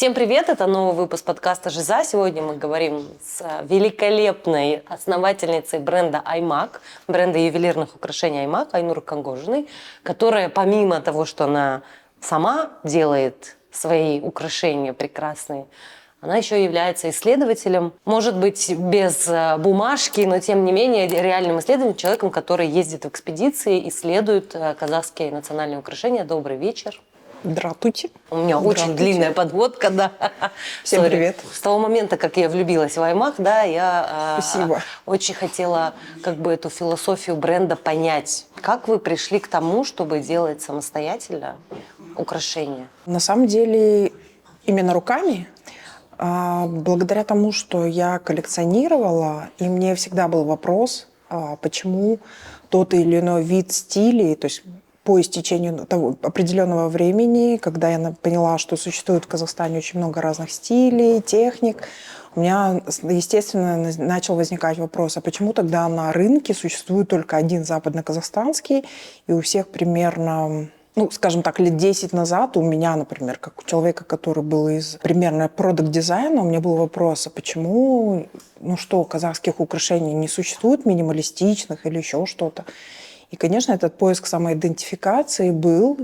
Всем привет! Это новый выпуск подкаста «Жиза». Сегодня мы говорим с великолепной основательницей бренда iMAC, бренда ювелирных украшений iMAC, Айнур Кангожиной, которая помимо того, что она сама делает свои украшения прекрасные, она еще является исследователем, может быть, без бумажки, но тем не менее реальным исследователем, человеком, который ездит в экспедиции, исследует казахские национальные украшения. Добрый вечер. Здравствуйте. У меня очень длинная подводка, да. Всем привет. С того момента, как я влюбилась в iMAC, да, я Спасибо. Очень хотела эту философию бренда понять. Как вы пришли к тому, чтобы делать самостоятельно украшения? На самом деле, именно руками, благодаря тому, что я коллекционировала, и мне всегда был вопрос, почему тот или иной вид стилей, то есть по истечению того определенного времени, когда я поняла, что существует в Казахстане очень много разных стилей, техник, у меня, естественно, начал возникать вопрос, а почему тогда на рынке существует только один западно-казахстанский, и у всех примерно, скажем так, лет 10 назад у меня, например, как у человека, который был из примерно продакт-дизайна, у меня был вопрос, а почему, казахских украшений не существует, минималистичных или еще что-то. И, конечно, этот поиск самоидентификации был,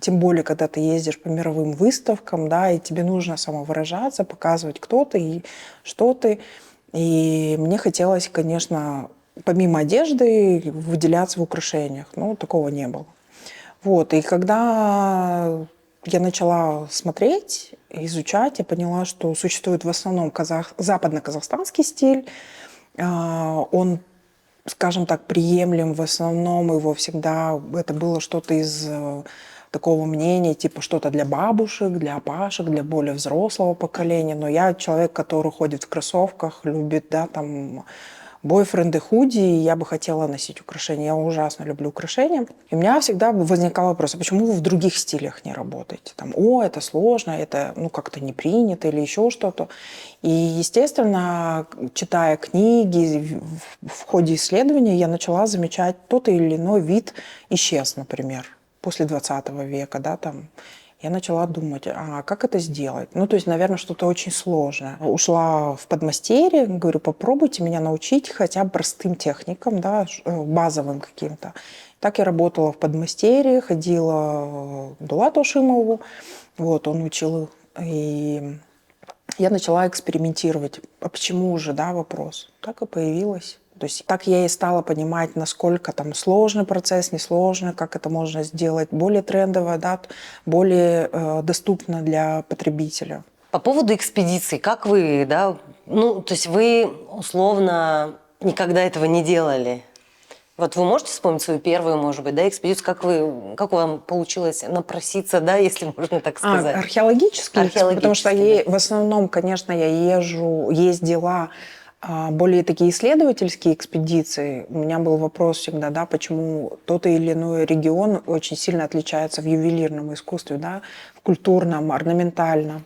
тем более, когда ты ездишь по мировым выставкам, да, и тебе нужно самовыражаться, показывать, кто ты и что ты. И мне хотелось, конечно, помимо одежды выделяться в украшениях, но такого не было. И когда я начала смотреть, изучать, я поняла, что существует в основном западно-казахстанский стиль, он, скажем так, приемлем, в основном его всегда, это было что-то из такого мнения, типа что-то для бабушек, для опашек, для более взрослого поколения. Но я человек, который ходит в кроссовках, любит, бойфренды, худи, и я бы хотела носить украшения. Я ужасно люблю украшения. И у меня всегда возникал вопрос, а почему вы в других стилях не работаете? Это сложно, это как-то не принято или еще что-то. И, естественно, читая книги, в ходе исследования я начала замечать тот или иной вид исчез, например, после 20 века, я начала думать, а как это сделать? Наверное, что-то очень сложное. Ушла в подмастерье, говорю, попробуйте меня научить хотя бы простым техникам, базовым каким-то. Так я работала в подмастерье, ходила к Дулату Ашимову, он учил, и я начала экспериментировать. А почему же, вопрос? Так и появилось. То есть так я и стала понимать, насколько сложный процесс, несложный, как это можно сделать более трендово, более доступно для потребителя. По поводу экспедиций, как вы, то есть вы условно никогда этого не делали? Вы можете вспомнить свою первую, может быть, экспедицию? Как вам получилось напроситься, если можно так сказать? Археологически, потому что в основном, конечно, я ездила более такие исследовательские экспедиции. У меня был вопрос всегда, почему тот или иной регион очень сильно отличается в ювелирном искусстве, в культурном, орнаментальном.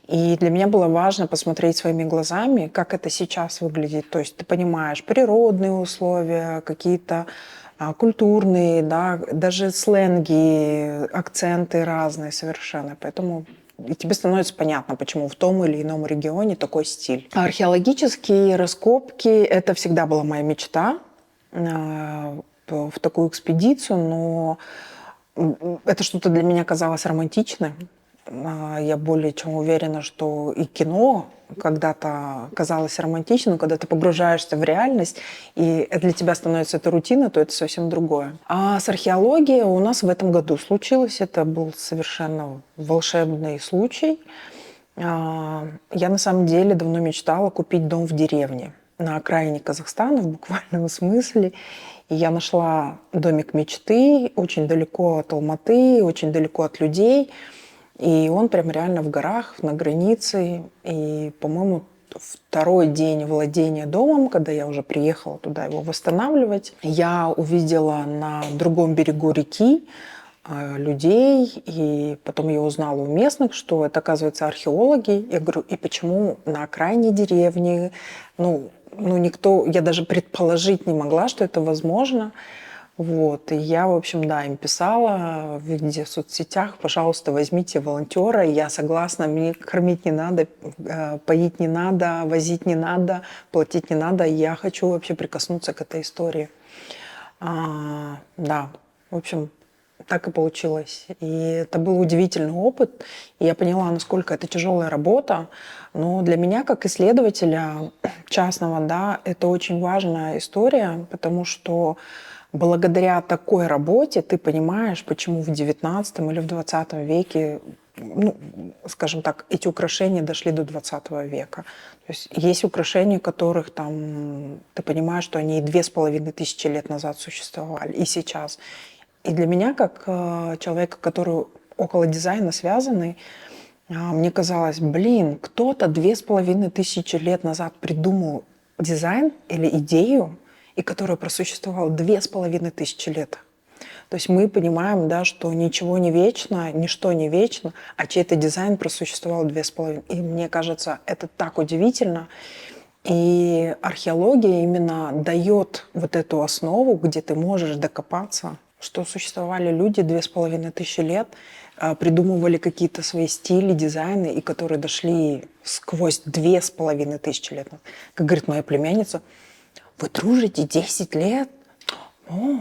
И для меня было важно посмотреть своими глазами, как это сейчас выглядит. То есть ты понимаешь природные условия, какие-то культурные, даже сленги, акценты разные совершенно. Поэтому и тебе становится понятно, почему в том или ином регионе такой стиль. Археологические раскопки – это всегда была моя мечта в такую экспедицию, но это что-то для меня казалось романтичным. Я более чем уверена, что и кино когда-то казалось романтичным, когда ты погружаешься в реальность, и для тебя становится это рутина, то это совсем другое. А с археологией у нас в этом году случилось. Это был совершенно волшебный случай. Я на самом деле давно мечтала купить дом в деревне на окраине Казахстана, в буквальном смысле. И я нашла домик мечты очень далеко от Алматы, очень далеко от людей. И он прям реально в горах, на границе. И, по-моему, второй день владения домом, когда я уже приехала туда его восстанавливать, я увидела на другом берегу реки людей, и потом я узнала у местных, что это, оказывается, археологи. Я говорю, и почему на окраине деревни? Никто, я даже предположить не могла, что это возможно. Вот, и я, в общем, да, им писала везде в соцсетях: пожалуйста, возьмите волонтера, я согласна, мне кормить не надо, поить не надо, возить не надо, платить не надо, я хочу вообще прикоснуться к этой истории. Да, в общем, так и получилось. И это был удивительный опыт, и я поняла, насколько это тяжелая работа, но для меня, как исследователя частного, да, это очень важная история, потому что благодаря такой работе ты понимаешь, почему в XIX или в XX веке, ну, скажем так, эти украшения дошли до XX века. То есть украшения, которых там ты понимаешь, что они и 2500 лет назад существовали, и сейчас. И для меня, как человека, который около дизайна связанный, мне казалось, блин, кто-то 2500 лет назад придумал дизайн или идею, и которая просуществовала 2500 лет. То есть мы понимаем, да, что ничего не вечно, ничто не вечно, а чей-то дизайн просуществовал 2500. И мне кажется, это так удивительно. И археология именно дает вот эту основу, где ты можешь докопаться, что существовали люди 2500 лет, придумывали какие-то свои стили, дизайны, и которые дошли сквозь 2500 лет. Как говорит моя племянница, вы дружите 10 лет? О,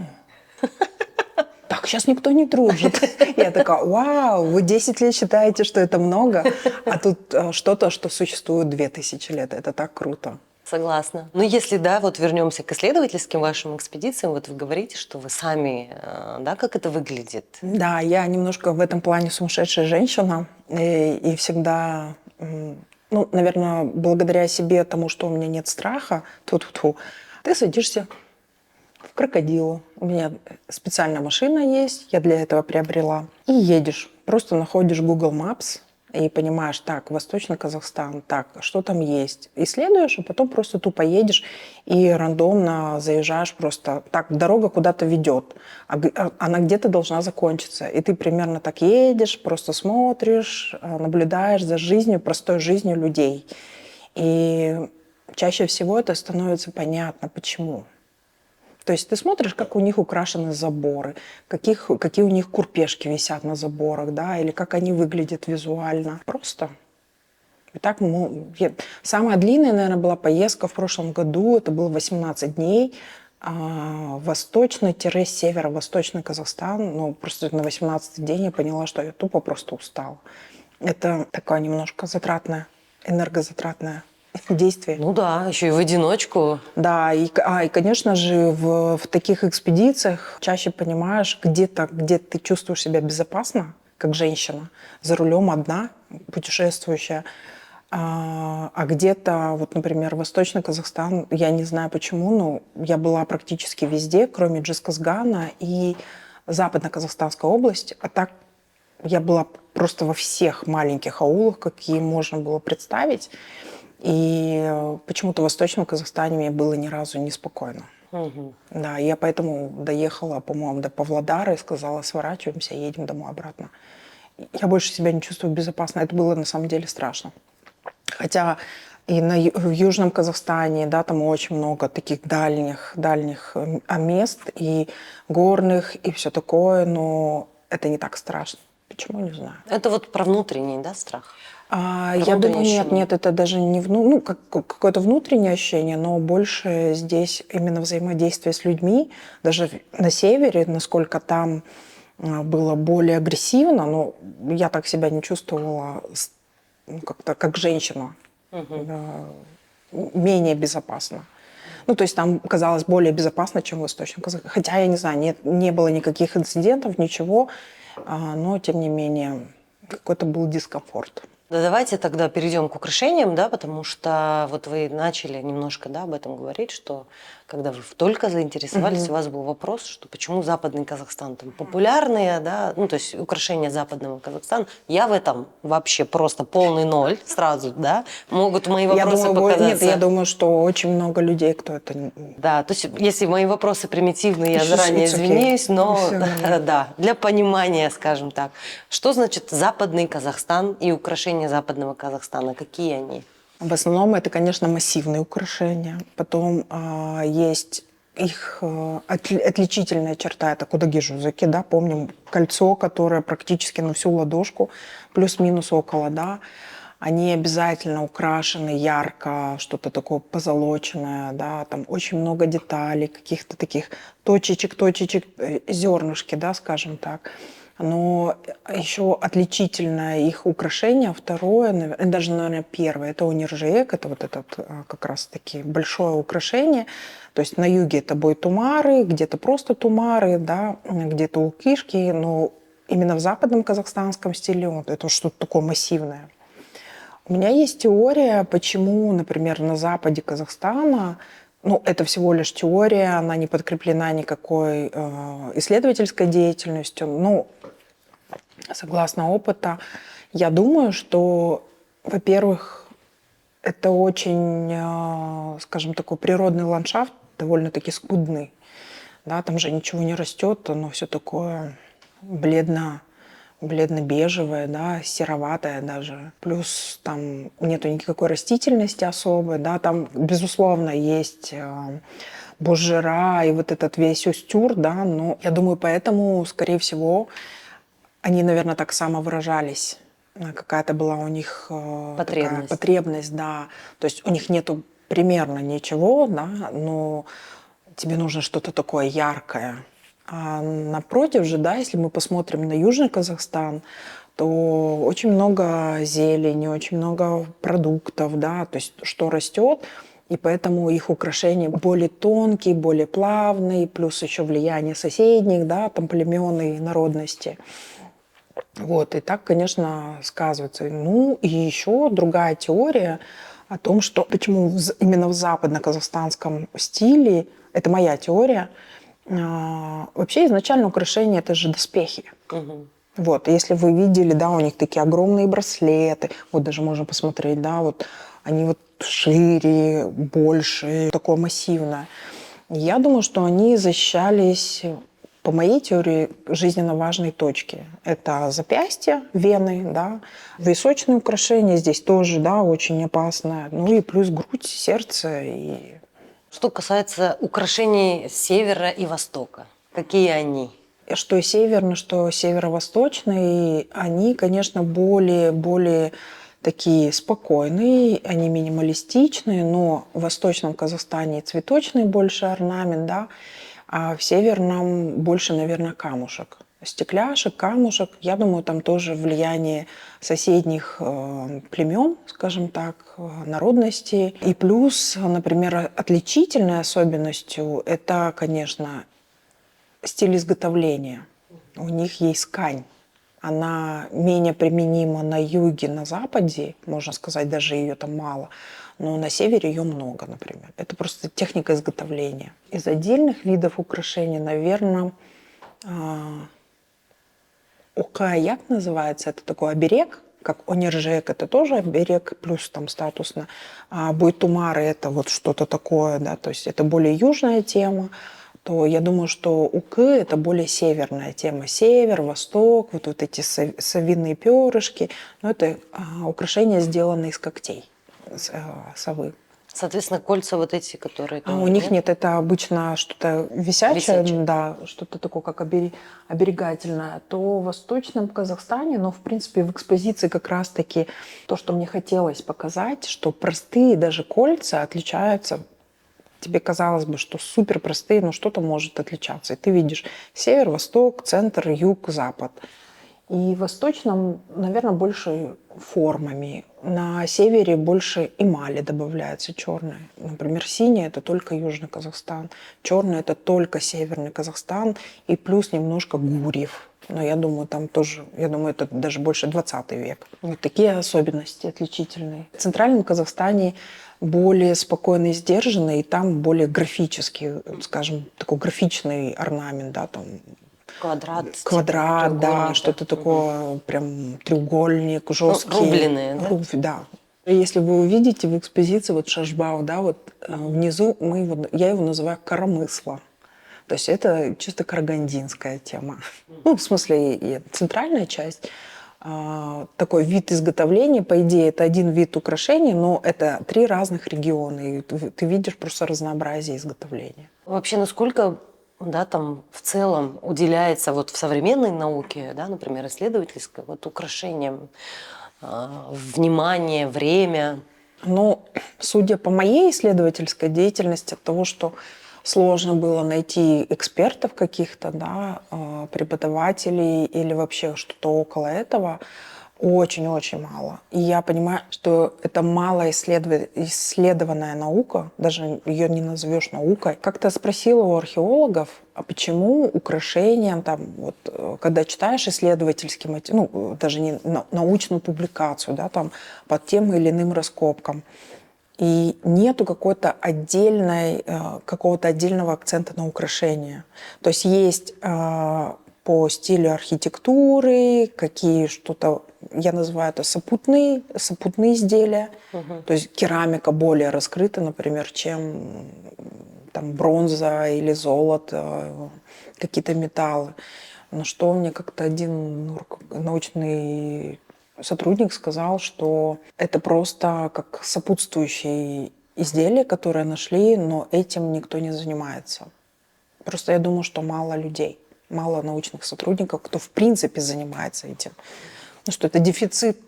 так сейчас никто не дружит. Я такая, вау, вы 10 лет считаете, что это много, а тут что-то, что существует 2000 лет. Это так круто. Согласна. Ну, если, да, вот вернемся к исследовательским вашим экспедициям, вот вы говорите, что вы сами, да, как это выглядит? Да, я немножко в этом плане сумасшедшая женщина, и всегда, ну, наверное, благодаря себе, тому, что у меня нет страха, ты садишься в крокодилу. У меня специальная машина есть, я для этого приобрела. И едешь. Просто находишь Google Maps и понимаешь, так, Восточный Казахстан, так, что там есть. Исследуешь, а потом просто тупо едешь и рандомно заезжаешь просто. Так, дорога куда-то ведет, она где-то должна закончиться. И ты примерно так едешь, просто смотришь, наблюдаешь за жизнью, простой жизнью людей. И чаще всего это становится понятно, почему. То есть ты смотришь, как у них украшены заборы, какие у них курпешки висят на заборах, да, или как они выглядят визуально. Просто. И так, самая длинная, наверное, была поездка в прошлом году. Это было 18 дней. Восточный-северо-восточный Казахстан. Ну, просто на 18-й день я поняла, что я тупо просто устала. Это такое немножко энергозатратное действие. Ну да, еще и в одиночку. Да, и конечно же, в таких экспедициях чаще понимаешь, где ты чувствуешь себя безопасно, как женщина, за рулем одна, путешествующая, а где-то, вот, например, Восточный Казахстан, я не знаю почему, но я была практически везде, кроме Джисказгана и Западно-Казахстанской области, а так я была просто во всех маленьких аулах, какие можно было представить. И почему-то в Восточном Казахстане мне было ни разу неспокойно. Угу. Да, я поэтому доехала, по-моему, до Павлодара и сказала, сворачиваемся, едем домой обратно. Я больше себя не чувствую безопасно. Это было на самом деле страшно. Хотя и в Южном Казахстане, да, там очень много таких дальних мест, и горных, и все такое, но это не так страшно. Почему, не знаю. Это вот про внутренний, да, страх? Я думаю, нет, это даже не какое-то внутреннее ощущение, но больше здесь именно взаимодействие с людьми. Даже на севере, насколько там было более агрессивно, но я так себя не чувствовала как-то как женщина, менее безопасно. Ну, то есть там казалось более безопасно, чем в Восточном Казахстане. Хотя, я не знаю, не было никаких инцидентов, ничего, но тем не менее какой-то был дискомфорт. Да, давайте тогда перейдем к украшениям, да, потому что вот вы начали немножко, да, об этом говорить, что когда вы только заинтересовались, у вас был вопрос, что почему Западный Казахстан там популярные, да, ну то есть украшения Западного Казахстана. Я в этом вообще просто полный ноль сразу, да, могут мои вопросы показаться. Нет, я думаю, что очень много людей, кто это... Да, то есть если мои вопросы примитивные, я заранее извиняюсь, но да, для понимания, скажем так. Что значит Западный Казахстан и украшения Западного Казахстана? Какие они? В основном это, конечно, массивные украшения. Потом есть их отличительная черта – это кудагижузаки, да, помним кольцо, которое практически на всю ладошку, плюс-минус около, да. Они обязательно украшены ярко, что-то такое позолоченное, да, там очень много деталей, каких-то таких точечек, зернышки, да, скажем так. Но еще отличительное их украшение, второе, даже, наверное, первое, это ониржек, это вот этот как раз-таки большое украшение. То есть на юге это бойтумары, где-то просто тумары, да, где-то укишки, но именно в западном казахстанском стиле вот это что-то такое массивное. У меня есть теория, почему, например, на западе Казахстана, ну, это всего лишь теория, она не подкреплена никакой исследовательской деятельностью. Ну, согласно опыта, я думаю, что, во-первых, это очень, скажем, такой природный ландшафт, довольно-таки скудный. Да, там же ничего не растет, оно все такое бледно-бежевое, да, сероватое даже. Плюс там нету никакой растительности особой, да, там, безусловно, есть божжера и вот этот весь устюр, да, но я думаю, поэтому, скорее всего, они, наверное, так самовыражались. Какая-то была у них такая потребность, да. То есть у них нету примерно ничего, да, но тебе нужно что-то такое яркое. А напротив же, да, если мы посмотрим на Южный Казахстан, то очень много зелени, очень много продуктов, да, то есть что растет, и поэтому их украшения более тонкие, более плавные, плюс еще влияние соседних, да, там племен и народности. Вот, и так, конечно, сказывается. Ну, и еще другая теория о том, что почему именно в западно-казахстанском стиле, это моя теория, вообще изначально украшения – это же доспехи. Угу. Вот, если вы видели, да, у них такие огромные браслеты, вот даже можно посмотреть, да, вот они вот шире, больше, такое массивное. Я думаю, что они защищались, по моей теории, жизненно важной точки. Это запястье, вены, да, височные украшения здесь тоже, да, очень опасное. Ну и плюс грудь, сердце и... Что касается украшений севера и востока, какие они? Что и северные, что северо-восточные, они, конечно, более такие спокойные, они минималистичные, но в Восточном Казахстане цветочный больше орнамент, да, а в Северном больше, наверное, камушек. Стекляшек, камушек. Я думаю, там тоже влияние соседних племен, скажем так, народностей. И плюс, например, отличительной особенностью это, конечно, стиль изготовления. У них есть ткань. Она менее применима на юге, на западе, можно сказать, даже ее там мало, но на севере ее много, например. Это просто техника изготовления. Из отдельных видов украшений, наверное, укаяк называется, это такой оберег, как ониржек, это тоже оберег, плюс там статусно. А бойтумары это вот что-то такое, да, то есть это более южная тема. То я думаю, что укы – это более северная тема. Север, восток, вот эти совиные перышки. Но это украшения, сделанные из когтей совы. Соответственно, кольца вот эти, которые... А у них нет, это обычно что-то висячее, да, что-то такое, как оберегательное. То в Восточном Казахстане, но, в принципе, в экспозиции как раз-таки то, что мне хотелось показать, что простые даже кольца отличаются. Тебе казалось бы, что супер простые, но что-то может отличаться. И ты видишь север, восток, центр, юг, запад. И в восточном, наверное, больше формами. На севере больше эмали добавляется черная. Например, синяя – это только Южный Казахстан. Черная – это только Северный Казахстан. И плюс немножко Гурьев. Но я думаю, там тоже, это даже больше 20 век. Вот такие особенности отличительные. В Центральном Казахстане более спокойный, сдержанный, и там более графический, скажем, такой графичный орнамент, да, там квадрат, да, что-то такое, прям треугольник, жесткий. Ну, рубленые, да? Да. Если вы увидите в экспозиции вот Шашбау, да, вот внизу я его называю коромысло. То есть это чисто карагандинская тема. Ну, в смысле, и центральная часть. Такой вид изготовления, по идее, это один вид украшений, но это 3 разных региона. И ты видишь просто разнообразие изготовления. Вообще, насколько, да, там в целом уделяется вот в современной науке, да, например, исследовательской, вот украшениям внимание, время? Ну, судя по моей исследовательской деятельности, от того, что сложно было найти экспертов каких-то, да, преподавателей или вообще что-то около этого, очень-очень мало. И я понимаю, что это мало исследованная наука, даже ее не назовешь наукой. Как-то спросила у археологов, а почему украшения, там, вот, когда читаешь исследовательский материал, ну, даже не научную публикацию, да, там, под тем или иным раскопкам, и нету какого-то отдельного акцента на украшения. То есть есть по стилю архитектуры, какие что-то, я называю это сопутные изделия. То есть керамика более раскрыта, например, чем там, бронза или золото, какие-то металлы. Но что мне как-то один научный сотрудник сказал, что это просто как сопутствующие изделия, которые нашли, но этим никто не занимается. Просто я думаю, что мало людей, мало научных сотрудников, кто в принципе занимается этим. Ну, что это дефицит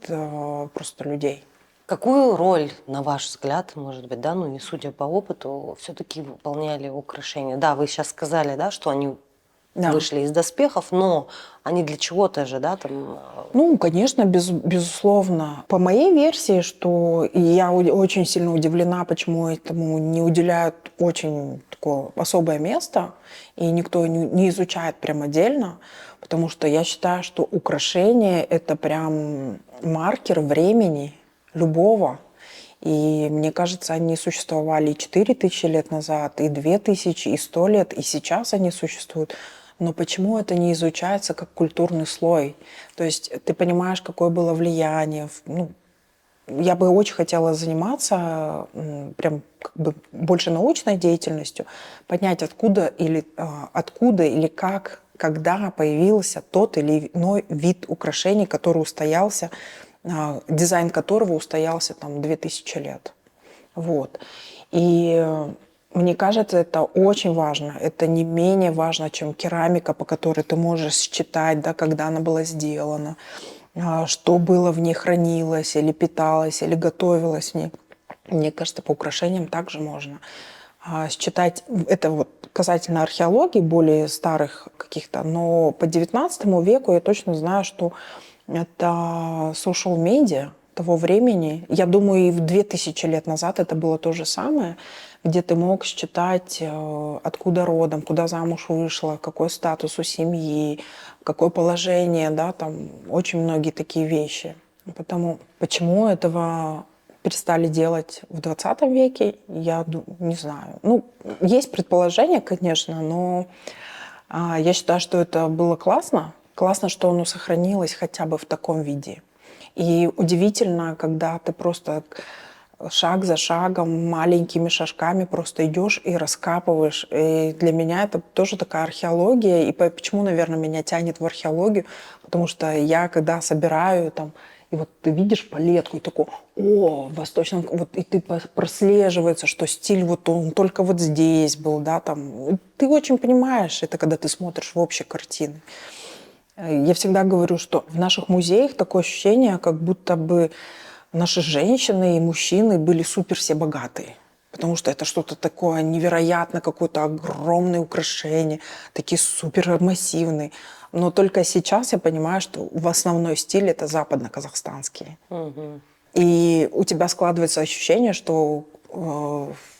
просто людей. Какую роль, на ваш взгляд, может быть, да, ну не судя по опыту, все-таки выполняли украшения? Да, вы сейчас сказали, да, что они вышли из доспехов, но они для чего-то же, да, там... Ну, конечно, безусловно. По моей версии, что и я очень сильно удивлена, почему этому не уделяют очень такое особое место, и никто не изучает прям отдельно, потому что я считаю, что украшение – это прям маркер времени любого. И мне кажется, они существовали и 4000 лет назад, и 2000, и 100 лет, и сейчас они существуют. Но почему это не изучается как культурный слой? То есть ты понимаешь, какое было влияние. Ну, я бы очень хотела заниматься прям как бы больше научной деятельностью, понять, откуда или как, когда появился тот или иной вид украшений, который устоялся, дизайн которого устоялся там 2000 лет. Вот. И мне кажется, это очень важно. Это не менее важно, чем керамика, по которой ты можешь считать, да, когда она была сделана, что было в ней хранилось, или питалось, или готовилось в ней. Мне кажется, по украшениям также можно считать. Это вот касательно археологии, более старых каких-то. Но по 19 веку я точно знаю, что это social media того времени. Я думаю, и в 2000 лет назад это было то же самое, где ты мог считать, откуда родом, куда замуж вышла, какой статус у семьи, какое положение, да, там очень многие такие вещи. Потому почему этого перестали делать в 20 веке, я не знаю. Ну, есть предположения, конечно, но я считаю, что это было классно. Классно, что оно сохранилось хотя бы в таком виде. И удивительно, когда ты просто шаг за шагом, маленькими шажками просто идешь и раскапываешь. И для меня это тоже такая археология. И почему, наверное, меня тянет в археологию? Потому что я, когда собираю там, и вот ты видишь палетку, и такой, о, в восточном, вот, и ты прослеживается, что стиль вот он только вот здесь был, да, там. Ты очень понимаешь это, когда ты смотришь в общие картины. Я всегда говорю, что в наших музеях такое ощущение, как будто бы наши женщины и мужчины были супер все богатые. Потому что это что-то такое невероятное, какое-то огромное украшение, такие супер массивные. Но только сейчас я понимаю, что в основной стиль это западно-казахстанский. И у тебя складывается ощущение, что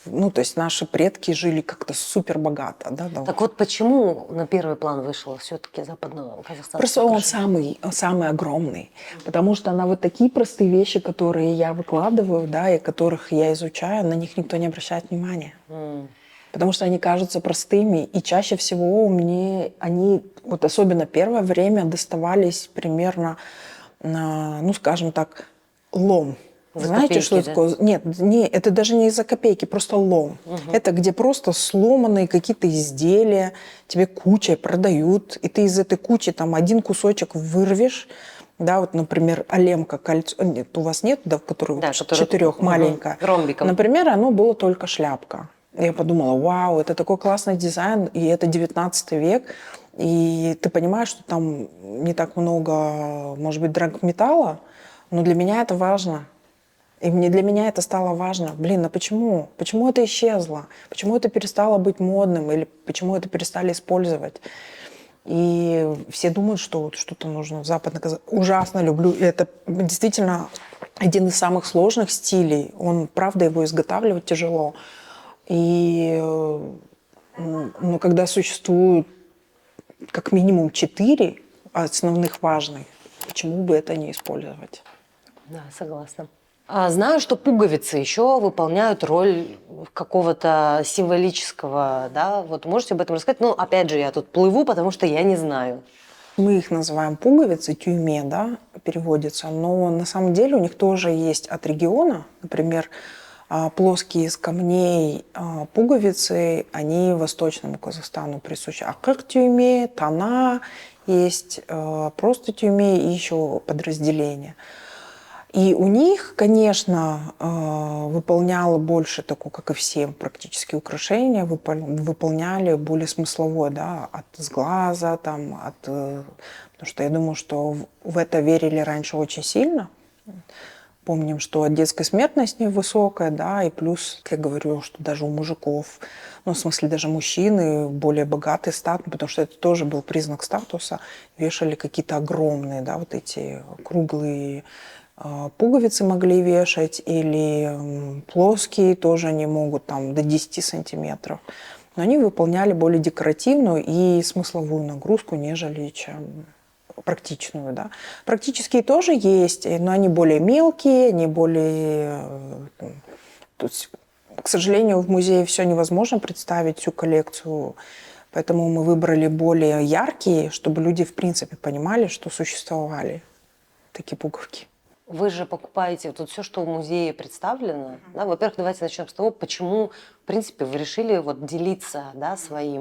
ну, то есть наши предки жили как-то супер богато. Да? Так вот почему на первый план вышел все-таки западно-казахстанский? Просто он самый огромный. Потому что на вот такие простые вещи, которые я выкладываю, да, и которых я изучаю, на них никто не обращает внимания. Потому что они кажутся простыми. И чаще всего мне они, вот особенно первое время, доставались примерно, ну, скажем так, лом. За Знаете, копейки, что это такое? Нет, это даже не за копейки, просто лом. Это где просто сломанные какие-то изделия, тебе кучей продают, и ты из этой кучи там один кусочек вырвешь. Да, вот, например, алемка, кольцо. Нет, у вас нет, да, в которой да, 4 маленькая. Ромбиком. Например, оно было только шляпка. Я подумала, вау, это такой классный дизайн, и это 19 век, и ты понимаешь, что там не так много, может быть, драгметалла, но для меня это важно. И для меня это стало важно. Блин, а почему? Почему это исчезло? Почему это перестало быть модным? Или почему это перестали использовать? И все думают, что вот что-то нужно в западной Казахстане. Ужасно люблю. И это действительно один из самых сложных стилей. Он, правда, его изготавливать тяжело. И но когда существует как минимум 4 основных важных, почему бы это не использовать? Да, согласна. Знаю, что пуговицы еще выполняют роль какого-то символического, да, вот можете об этом рассказать? Ну, опять же, я тут плыву, потому что я не знаю. Мы их называем пуговицы, тюйме, да, переводится, но на самом деле у них тоже есть от региона. Например, плоские из камней пуговицы, они восточному Казахстану присущи. Акык тюйме, тана, есть просто тюйме и еще подразделения. И у них, конечно, выполняло больше такое, как и все практически украшения, выполняли более смысловое, да, от сглаза, там, потому что я думаю, что в это верили раньше очень сильно. Помним, что детская смертность невысокая, да, и плюс, я говорю, что даже у мужиков, ну, в смысле, даже мужчины более богатые, статные, потому что это тоже был признак статуса, вешали какие-то огромные, да, вот эти круглые пуговицы могли вешать, или плоские тоже они могут там до 10 сантиметров. Но они выполняли более декоративную и смысловую нагрузку, нежели чем практичную. Да. Практические тоже есть, но они более мелкие, они более... То есть, к сожалению, в музее все невозможно представить, всю коллекцию, поэтому мы выбрали более яркие, чтобы люди, в принципе, понимали, что существовали такие пуговки. Вы же покупаете тут все, что в музее представлено. Да? Во-первых, давайте начнем с того, почему, в принципе, вы решили вот делиться, да, своей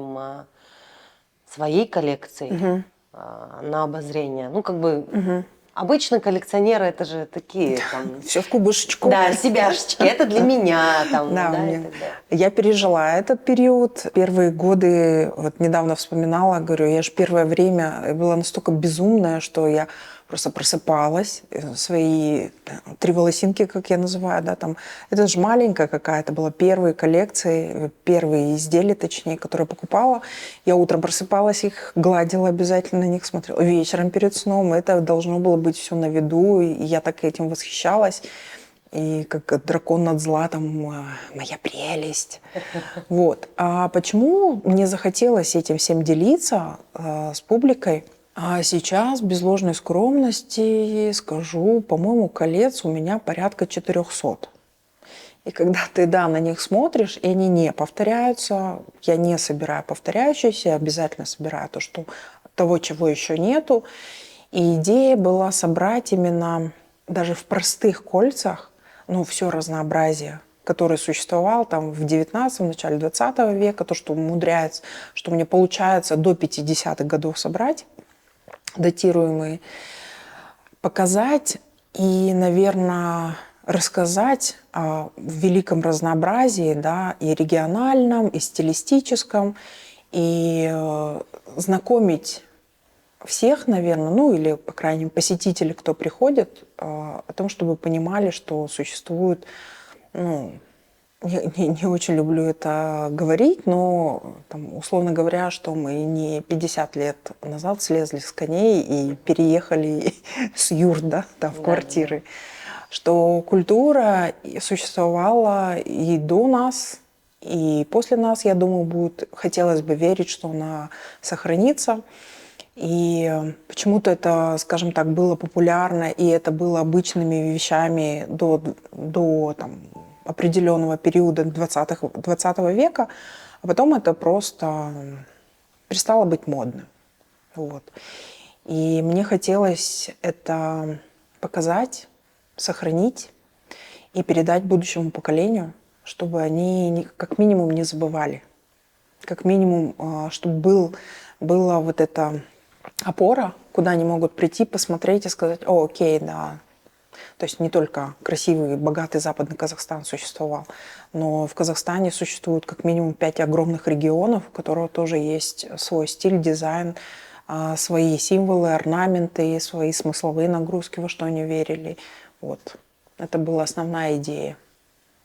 коллекцией на обозрение. Ну, как бы обычно коллекционеры это же такие там... Все в кубышечку. Да, себяшечки. Это для меня там, Да, да, и так далее. я пережила этот период. Первые годы, вот недавно вспоминала, говорю, я же первое время была настолько безумная, что я просто просыпалась, свои 3 волосинки, как я называю, да, там, это же маленькая какая-то была, первые коллекции, первые изделия, точнее, которые покупала. Я утром просыпалась, их гладила обязательно, на них смотрела. Вечером перед сном это должно было быть все на виду, и я так этим восхищалась. И как дракон над златом, моя прелесть. Вот. А почему мне захотелось этим всем делиться с публикой? А сейчас, без ложной скромности, скажу, по-моему, колец у меня порядка 400. И когда ты, да, на них смотришь, и они не повторяются, я не собираю повторяющиеся, я обязательно собираю того, чего еще нету. И идея была собрать именно даже в простых кольцах, ну, все разнообразие, которое существовало там в 19-м, начале 20 века, то, что умудряется, что мне получается до 50-х годов собрать, датируемые, показать и, наверное, рассказать о великом разнообразии, да, и региональном, и стилистическом, и знакомить всех, наверное, ну или, по крайней мере, посетителей, кто приходит, о том, чтобы понимали, что существует, ну, не очень люблю это говорить, но, там, условно говоря, что мы не 50 лет назад слезли с коней и переехали с юрт, да, там, в квартиры. Что культура существовала и до нас, и после нас, я думаю, хотелось бы верить, что она сохранится. И почему-то это, скажем так, было популярно, и это было обычными вещами до там, определенного периода 20 века, а потом это просто перестало быть модным. Вот. И мне хотелось это показать, сохранить и передать будущему поколению, чтобы они как минимум не забывали. Как минимум, чтобы была вот эта опора, куда они могут прийти, посмотреть и сказать: о, окей, да, То есть не только красивый, богатый западный Казахстан существовал, но в Казахстане существует как минимум 5 огромных регионов, у которых тоже есть свой стиль, дизайн, свои символы, орнаменты, свои смысловые нагрузки, во что они верили. Вот. Это была основная идея,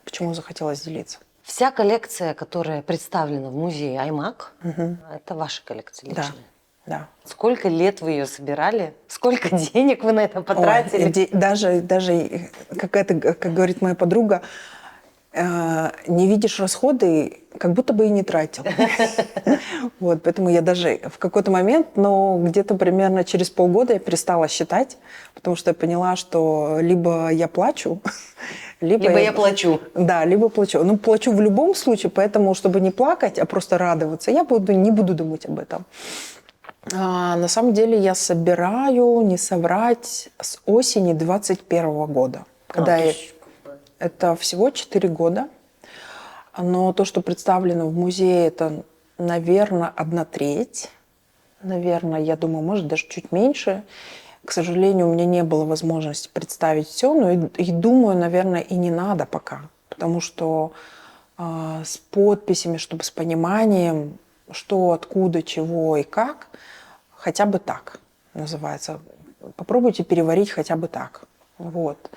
почему захотелось делиться. Вся коллекция, которая представлена в музее Аймак, это ваша коллекция Да, личная? да. Сколько лет вы ее собирали? Сколько денег вы на это потратили? Ой, даже как говорит моя подруга, не видишь расходы, как будто бы и не тратил. Вот, поэтому я даже в какой-то момент, но где-то примерно через полгода я перестала считать, потому что я поняла, что либо я плачу, Либо я плачу. Да, либо плачу. Ну, плачу в любом случае, поэтому, чтобы не плакать, а просто радоваться, я не буду думать об этом. На самом деле я собираю, не соврать, с осени 21 года. Это всего 4 года. Но то, что представлено в музее, это, наверное, 1/3. Наверное, я думаю, может, даже чуть меньше. К сожалению, у меня не было возможности представить все, но и думаю, наверное, и не надо пока. Потому что с подписями, чтобы с пониманием, что, откуда, чего и как, хотя бы так называется. Попробуйте переварить хотя бы так. Вот.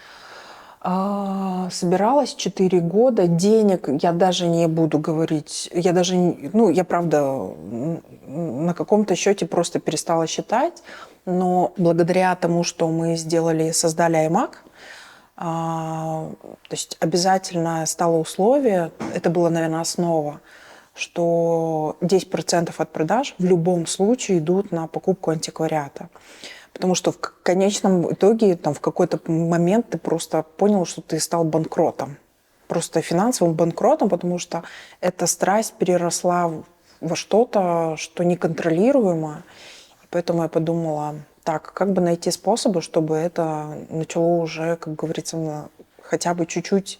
Собиралась 4 года. Денег я даже не буду говорить. Я правда на каком-то счете просто перестала считать. Но благодаря тому, что мы создали Аймак, то есть обязательно стало условие, это было, наверное, основа, что 10% от продаж в любом случае идут на покупку антиквариата. Потому что в конечном итоге, в какой-то момент ты просто понял, что ты стал банкротом. Просто финансовым банкротом, потому что эта страсть переросла во что-то, что неконтролируемо. И поэтому я подумала, так, как бы найти способы, чтобы это начало уже, как говорится, хотя бы чуть-чуть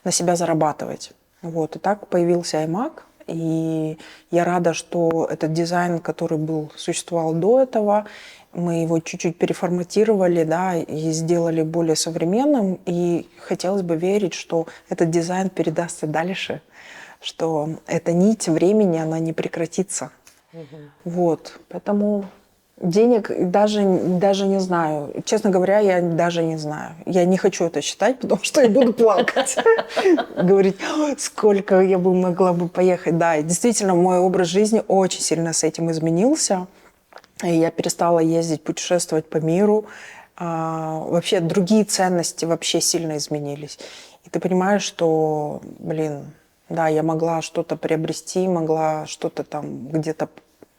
на себя зарабатывать. Вот. И так появился Аймак. И я рада, что этот дизайн, который существовал до этого, мы его чуть-чуть переформатировали, да, и сделали более современным. И хотелось бы верить, что этот дизайн передастся дальше, что эта нить времени, она не прекратится. Вот. Поэтому денег даже не знаю. Честно говоря, я даже не знаю. Я не хочу это считать, потому что я буду плакать. Говорить, сколько я бы могла бы поехать. Да, и действительно, мой образ жизни очень сильно с этим изменился. И я перестала ездить, путешествовать по миру. Вообще другие ценности вообще сильно изменились. И ты понимаешь, что, да, я могла что-то приобрести, могла что-то там где-то,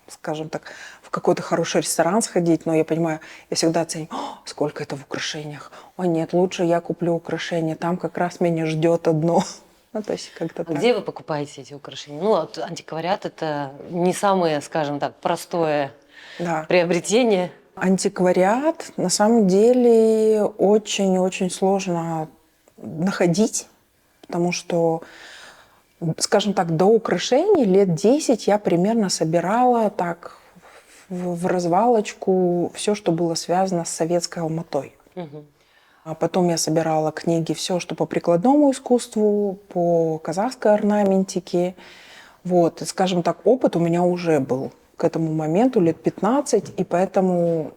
скажем так, в какой-то хороший ресторан сходить, но я понимаю, я всегда оцениваю, сколько это в украшениях. О нет, лучше я куплю украшения, там как раз меня ждет одно. Ну, то есть как-то так. Где вы покупаете эти украшения? Ну, вот антиквариат – это не самое, скажем так, простое приобретение. Антиквариат на самом деле очень-очень сложно находить, потому что, скажем так, до украшений лет 10 я примерно собирала так в развалочку все, что было связано с советской Алматой. А потом я собирала книги, все, что по прикладному искусству, по казахской орнаментике. Вот, и, скажем так, опыт у меня уже был к этому моменту лет 15, и поэтому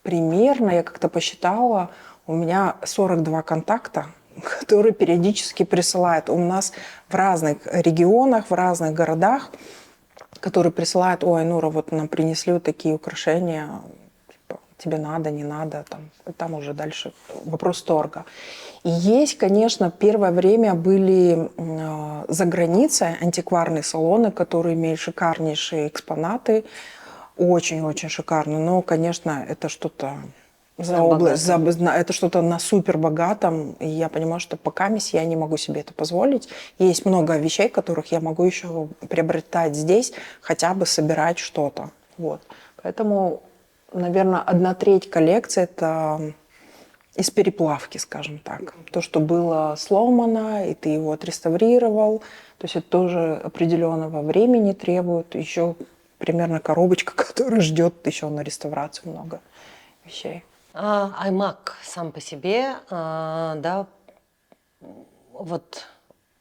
примерно, я как-то посчитала, у меня 42 контакта, которые периодически присылают. У нас в разных регионах, в разных городах, которые присылают, ой, Нура, вот нам принесли вот такие украшения, тебе надо, не надо, там уже дальше вопрос торга. И есть, конечно, первое время были за границей антикварные салоны, которые имеют шикарнейшие экспонаты, очень-очень шикарные, но, конечно, это что-то это что-то на супер богатом, и я понимаю, что пока я не могу себе это позволить. Есть много вещей, которых я могу еще приобретать здесь, хотя бы собирать что-то. Вот. Поэтому, наверное, 1/3 коллекции это из переплавки, скажем так. То, что было сломано, и ты его отреставрировал. То есть это тоже определенного времени требует. Еще примерно коробочка, которая ждет еще на реставрацию много вещей. iMac сам по себе, да, вот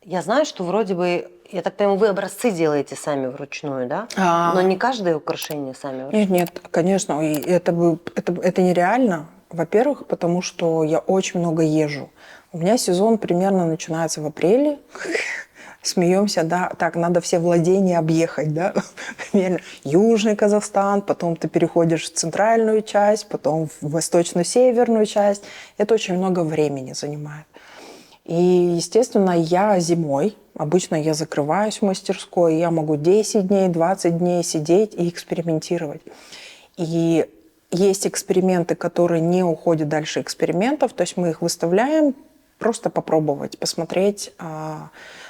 я знаю, что вроде бы, я так понимаю, вы образцы делаете сами вручную, да? Но не каждое украшение сами вручную. Нет, конечно, и это нереально. Во-первых, потому что я очень много езжу. У меня сезон примерно начинается в апреле. Смеемся, да, так, надо все владения объехать, да, примерно Южный Казахстан, потом ты переходишь в центральную часть, потом в восточно-северную часть. Это очень много времени занимает. И, естественно, я зимой, обычно я закрываюсь в мастерской, я могу 10 дней, 20 дней сидеть и экспериментировать. И есть эксперименты, которые не уходят дальше экспериментов, то есть мы их выставляем, просто попробовать, посмотреть.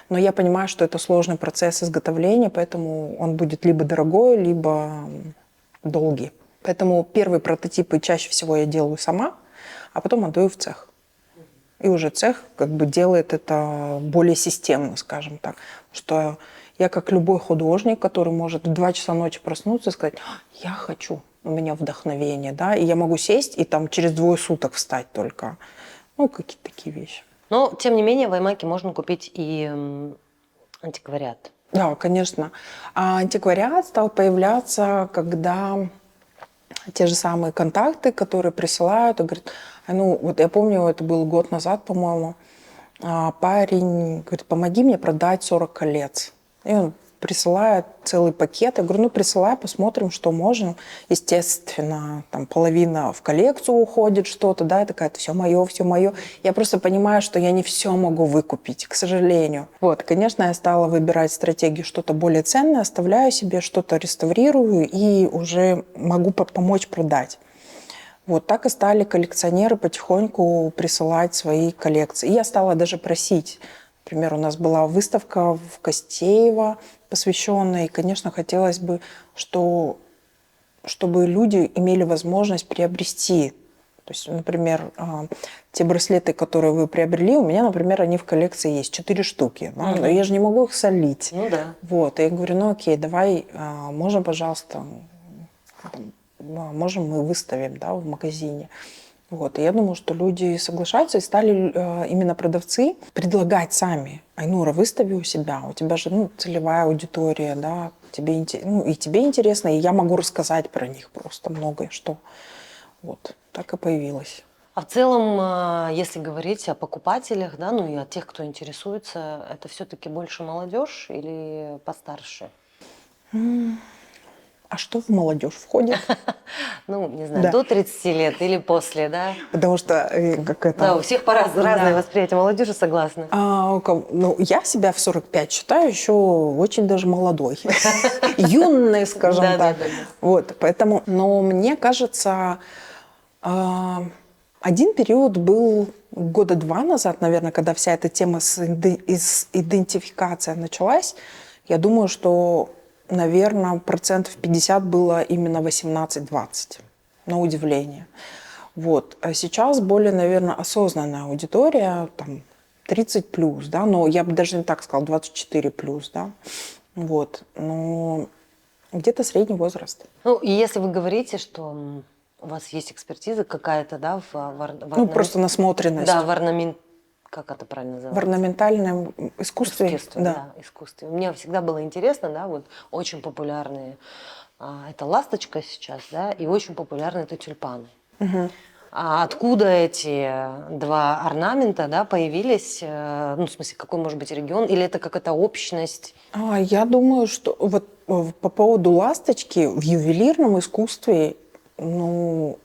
Но я понимаю, что это сложный процесс изготовления, поэтому он будет либо дорогой, либо долгий. Поэтому первые прототипы чаще всего я делаю сама, а потом отдаю в цех. И уже цех как бы делает это более системно, скажем так. Что я как любой художник, который может в 2 часа ночи проснуться и сказать: я хочу, у меня вдохновение, да, и я могу сесть и там через 2 суток встать только. Ну, какие-то такие вещи. Но, тем не менее, в iMac можно купить и антиквариат. Да, конечно. А антиквариат стал появляться, когда те же самые контакты, которые присылают, и говорят, ну, вот я помню, это был год назад, по-моему, парень говорит: помоги мне продать 40 колец. И он присылает целый пакет. Я говорю: ну, присылай, посмотрим, что можем. Естественно, там половина в коллекцию уходит что-то, да, и такая: это все мое, все мое. Я просто понимаю, что я не все могу выкупить, к сожалению. Вот, конечно, я стала выбирать стратегию что-то более ценное, оставляю себе, что-то реставрирую и уже могу помочь продать. Вот так и стали коллекционеры потихоньку присылать свои коллекции. И я стала даже просить. Например, у нас была выставка в Костеево посвященная, и, конечно, хотелось бы, чтобы люди имели возможность приобрести. То есть, например, те браслеты, которые вы приобрели, у меня, например, они в коллекции есть, 4 штуки. Да? Но я же не могу их солить. Ну да. Вот, и я говорю: ну окей, давай, можно, пожалуйста, можем мы выставим, да, в магазине. Вот. И я думаю, что люди соглашаются, и стали именно продавцы предлагать сами: Айнура, выстави у себя, у тебя же целевая аудитория, да, тебе, и тебе интересно, и я могу рассказать про них просто многое что. Вот, так и появилось. А в целом, если говорить о покупателях, да, ну и о тех, кто интересуется, это все-таки больше молодежь или постарше? А что в молодежь входит? Ну, не знаю, Да. до 30 лет или после, да? Потому что как это... Да, у всех разное восприятие молодежи, согласна. Я себя в 45 считаю еще очень даже молодой. Юной, скажем так. Вот, поэтому... Но мне кажется, один период был 2 года назад, наверное, когда вся эта тема с идентификацией началась. Я думаю, что, наверное, 50% было именно 18-20, на удивление. Вот. А сейчас более, наверное, осознанная аудитория, там, 30 плюс, да, но я бы даже не так сказала, 24 плюс, да. Вот. Но где-то средний возраст. Ну, и если вы говорите, что у вас есть экспертиза какая-то, да, Ну, просто насмотренность. Да, как это правильно называется? В орнаментальном искусстве. Да, искусстве. Мне всегда было интересно, да, вот очень популярные, это ласточка сейчас, да, и очень популярны это тюльпаны. Угу. А откуда эти 2 орнамента, да, появились? Ну, в смысле, какой может быть регион? Или это какая-то общность? Я думаю, что вот по поводу ласточки в ювелирном искусстве, ну,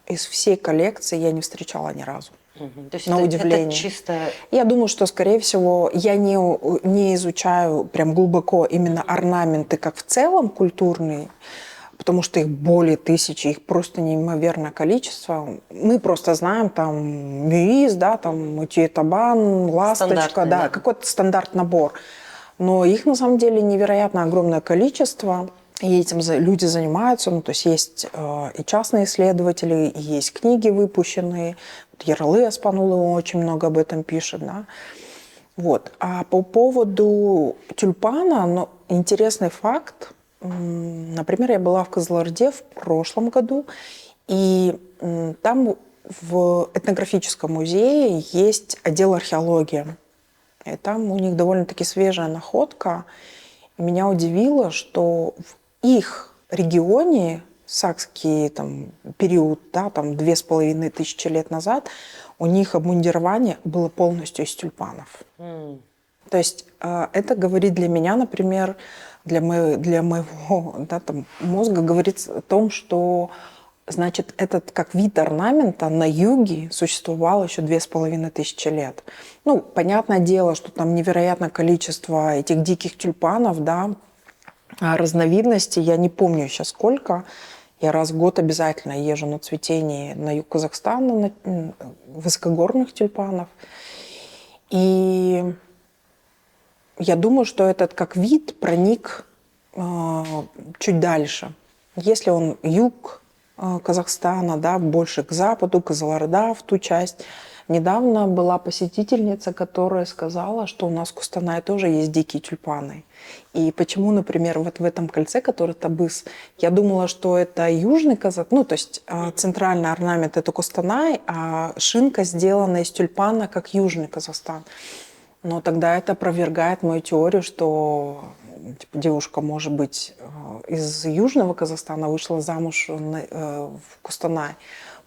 из всей коллекции я не встречала ни разу. То есть на удивление. Это чисто... Я думаю, что, скорее всего, я не изучаю прям глубоко именно орнаменты как в целом культурные, потому что их более 1000, их просто неимоверное количество. Мы просто знаем там мюиз, да, там мутье-табан, ласточка, да, какой-то стандарт-набор. Но их на самом деле невероятно огромное количество. И этим люди занимаются. Ну, то есть есть и частные исследователи, и есть книги выпущенные. Ералы Аспанулы очень много об этом пишет. Да? Вот. А по поводу тюльпана, интересный факт. Например, я была в Кызылорде в прошлом году, и там в этнографическом музее есть отдел археологии. И там у них довольно-таки свежая находка. И меня удивило, что в их регионе, сакский там, период, да, там 2500 лет назад, у них обмундирование было полностью из тюльпанов. То есть это говорит для меня, например, для моего да, там, мозга говорит о том, что значит, этот как вид орнамента на юге существовал еще 2500 лет. Ну, понятное дело, что там невероятное количество этих диких тюльпанов, да, разновидностей, я не помню сейчас сколько. Я раз в год обязательно езжу на цветение на юг Казахстана, на высокогорных тюльпанов. И я думаю, что этот как вид проник чуть дальше. Если он юг Казахстана, да, больше к западу, Кызылорда, в ту часть. Недавно была посетительница, которая сказала, что у нас в Кустанае тоже есть дикие тюльпаны. И почему, например, вот в этом кольце, который Табыс, я думала, что это южный Казахстан, ну, то есть центральный орнамент это Кустанай, а шинка сделана из тюльпана, как южный Казахстан. Но тогда это опровергает мою теорию, что типа, девушка, может быть, из Южного Казахстана вышла замуж в Кустанай.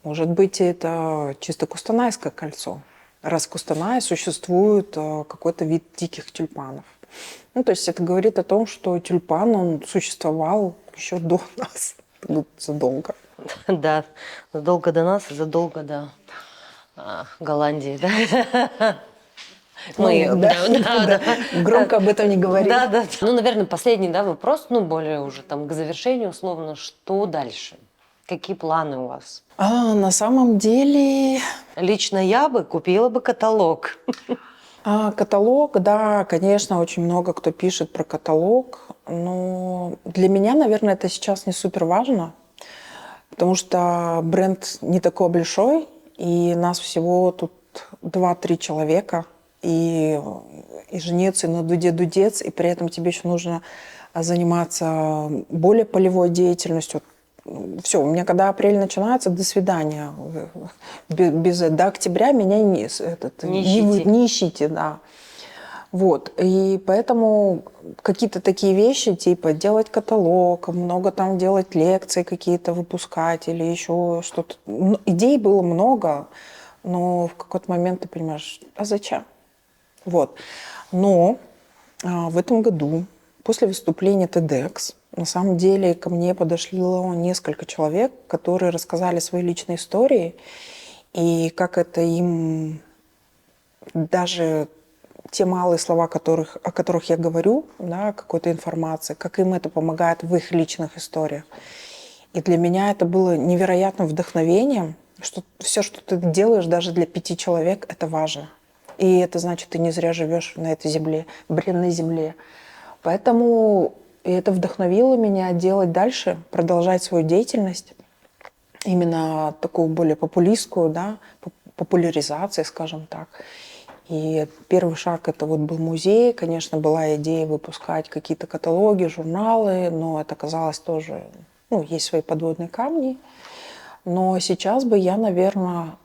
Может быть, это чисто кустанайское кольцо. Раз в Кустанае существует какой-то вид диких тюльпанов. Ну, то есть это говорит о том, что тюльпан, он существовал еще до нас. Задолго. Да, задолго до нас и задолго до Голландии, да? Да. Громко об этом не говорим. Да. Ну, наверное, последний вопрос, ну, более уже там к завершению условно. Что дальше? Какие планы у вас? На самом деле... Лично я бы купила бы каталог. Каталог, да, конечно, очень много кто пишет про каталог. Но для меня, наверное, это сейчас не супер важно, потому что бренд не такой большой, и нас всего тут 2-3 человека. И жнец, и на дуде дудец, и при этом тебе еще нужно заниматься более полевой деятельностью. Все, у меня когда апрель начинается, до свидания. До октября меня не ищите, да. Вот. И поэтому какие-то такие вещи, типа делать каталог, много там делать лекций какие-то выпускать или еще что-то. Идей было много, но в какой-то момент ты понимаешь, а зачем? Вот. Но в этом году, после выступления TEDx, на самом деле ко мне подошло несколько человек, которые рассказали свои личные истории, и как это им даже те малые слова, о которых я говорю, да, какой-то информации, как им это помогает в их личных историях. И для меня это было невероятным вдохновением, что все, что ты делаешь даже для 5 человек, это важно. И это значит, ты не зря живешь на этой земле, бренной земле. Поэтому это вдохновило меня делать дальше, продолжать свою деятельность, именно такую более популистскую, да, популяризации, скажем так. И первый шаг это вот был музей. Конечно, была идея выпускать какие-то каталоги, журналы, но это оказалось тоже, есть свои подводные камни. Но сейчас бы я, наверное,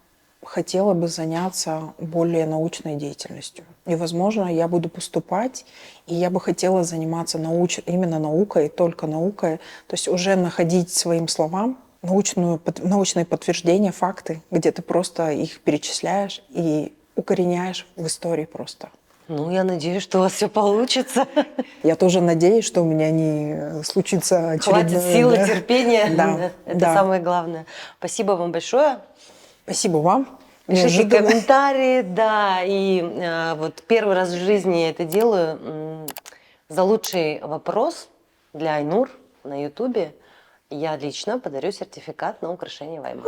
хотела бы заняться более научной деятельностью. И, возможно, я буду поступать, и я бы хотела заниматься именно наукой, только наукой. То есть уже находить своим словам научные подтверждения, факты, где ты просто их перечисляешь и укореняешь в истории просто. Ну, я надеюсь, что у вас все получится. Я тоже надеюсь, что у меня не случится очередное... Хватит силы, терпения. Да. Это самое главное. Спасибо вам большое. Спасибо вам. Пишите комментарии, да. И вот первый раз в жизни я это делаю. За лучший вопрос для Айнур на Ютубе я лично подарю сертификат на украшение в Аймак.